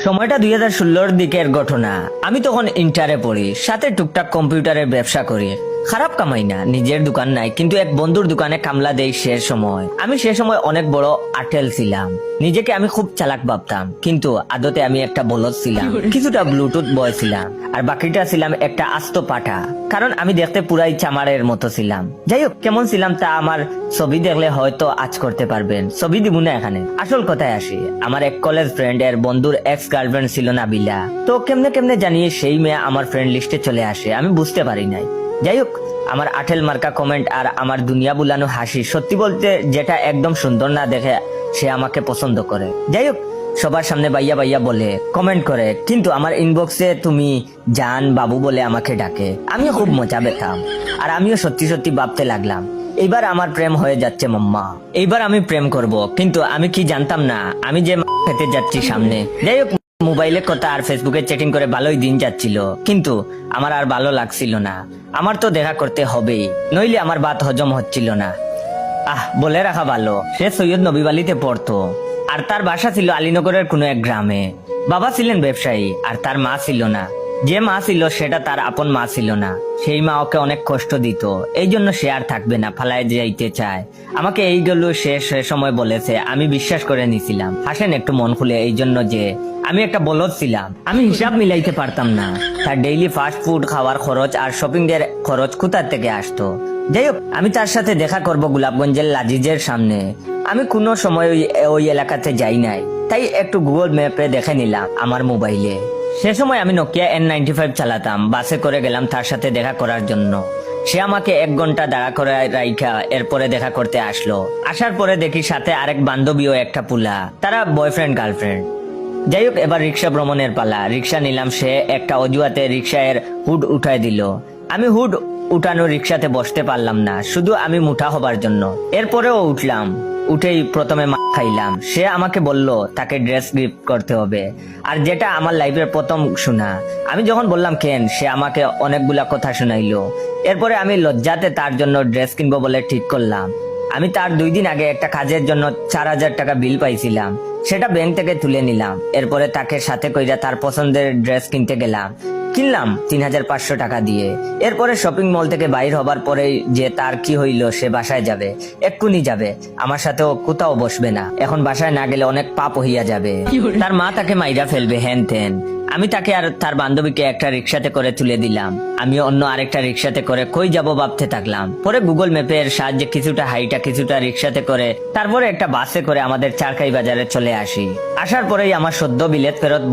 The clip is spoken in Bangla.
সময়টা 2016-র দিকের ঘটনা। আমি তখন ইন্টারে পড়ি, সাথে টুকটাক কম্পিউটারের ব্যবসা করি। খারাপ কামাই না, নিজের দোকান নাই, কিন্তু এক বন্ধুর দোকানে কামলা দেই। আমি সে সময় অনেক বড় আটেল ছিলাম। নিজেকে আমি খুব চালাক ভাবতাম, কিন্তু আদতে আমি একটা বলদ ছিলাম। কিছুটা ব্লুটুথ বয় ছিলাম, আর বাকিটা ছিলাম একটা আস্ত পাঠা। কারণ আমি দেখতে পুরাই চামারের মতো ছিলাম। যাই হোক, কেমন ছিলাম তা আমার ছবি দেখলে হয়তো আজ করতে পারবেন। ছবি দিব না এখানে, আসল কথায় আসি। আমার এক কলেজ ফ্রেন্ড এর বন্ধুর এক্স গার্লফ্রেন্ড ছিল নাবিলা। তো কেমনে কেমনে জানিয়ে সেই মেয়ে আমার ফ্রেন্ড লিস্টে চলে আসে, আমি বুঝতে পারি নাই। যাই হোক, আমার আঠেল মার্কা কমেন্ট আর আমার দুনিয়া বুলানো হাসি, সত্যি বলতে যেটা একদম সুন্দর না দেখে সে আমাকে পছন্দ করে। যাই হোক, সবার সামনে বাইয়া বাইয়া বলে, কমেন্ট করে, কিন্তু আমার ইনবক্সে তুমি জান বাবু বলে আমাকে ডাকে। আমিও খুব মজা পেতাম, আর আমিও সত্যি সত্যি ভাবতে লাগলাম এইবার আমার প্রেম হয়ে যাচ্ছে মাম্মা, এইবার আমি প্রেম করব। কিন্তু আমি কি জানতাম না আমি যে খেতে যাচ্ছি সামনে। যাই হোক, মোবাইলে কথা আর ফেসবুকে চ্যাটিং করে ভালোই দিন যাচ্ছিল, কিন্তু আমার আর ভালো লাগছিল না। আমার তো দেখা করতে হবেই, নইলে আমার ভাত হজম হচ্ছিল না। বলে রাখা ভালো, সে সৈয়দ নবীবালিতে পড়তো, আর তার বাসা ছিল আলীনগরের কোনো এক গ্রামে। বাবা ছিলেন ব্যবসায়ী, আর তার মা ছিল না। যে মা ছিল সেটা তার আপন মা ছিল না। সেই মা ওকে অনেক কষ্ট দিত, এই জন্য সে আর থাকবে না, ফালায় যাইতে চায়। আমাকে এইগুলো সে সময় বলেছে, আমি বিশ্বাস করে নিছিলাম। হাসেন একটু মন খুলে, এই জন্য যে আমি একটা বলদ ছিলাম। আমি হিসাব মিলাইতে পারতাম না তার ডেইলি ফাস্ট ফুড খাওয়ার খরচ আর শপিং এর খরচ কোথা থেকে আসতো। যাই হোক, আমি তার সাথে দেখা করব গোলাপগঞ্জের লাজিজের সামনে। আমি কোনো সময় ওই এলাকাতে যাই নাই, তাই একটু গুগল ম্যাপে দেখে নিলাম আমার মোবাইলে। সে সময় আমি নোকিয়া N95 চালাতাম। বাসে করে গেলাম তার সাথে দেখা করার জন্য। সে আমাকে 1 ঘন্টা দাঁড়া করে রাইখা এরপরে দেখা করতে আসলো। আসার পরে দেখি সাথে আরেক বান্ধবী ও একটা পুলা, তারা বয়ফ্রেন্ড গার্লফ্রেন্ড। যাই হোক, এবার রিক্সা ভ্রমণের পালা। রিক্সা নিলাম, সে একটা অজুহাতে রিক্সায়ের হুড উঠাই দিল। আমি হুড উঠানো রিক্সাতে বসতে পারলাম না, শুধু আমি মুঠা হবার জন্য। এরপরেও উঠলাম, উঠেই প্রথমে খাইলাম। সে আমাকে বলল তাকে ড্রেস গিফট করতে হবে, আর যেটা আমার লাইফের প্রথম শোনা। আমি যখন বললাম কেন, সে আমাকে অনেকগুলা কথা শোনাইলো। এরপরে আমি লজ্জাতে তার জন্য ড্রেস কিনবো বলে ঠিক করলাম। আমি তার 2 দিন আগে একটা কাজের জন্য 4000 টাকা বিল পাইছিলাম, সেটা ব্যাংক থেকে তুলে নিলাম। এরপরে তাকে সাথে কইরা তার পছন্দের ড্রেস কিনতে গেলাম। কিনলাম 3500 টাকা দিয়ে। এরপরে শপিং মল থেকে বাইর হবার পরে যে তার কি হইল, সে বাসায় যাবে, এক্ষুনি যাবে, আমার সাথেও কোথাও বসবে না। এখন বাসায় না গেলে অনেক পাপ হইয়া যাবে, তার মা তাকে মাইরা ফেলবে, হেন তেন। আমি তাকে আর তার বান্ধবীকে একটা রিক্সাতে করে তুলে দিলাম। আমি অন্য আরেকটা রিক্সাতে করে কই যাব ভাবতে থাকলাম। পরে গুগল ম্যাপের সাহায্যে কিছুটা হাইটা কিছুটা রিক্সাতে করে তারপরে একটা বাসে করে আমাদের চারকাই বাজারে চলে আসি। আসার পরেই আমার সদ্য বিলেত ফেরত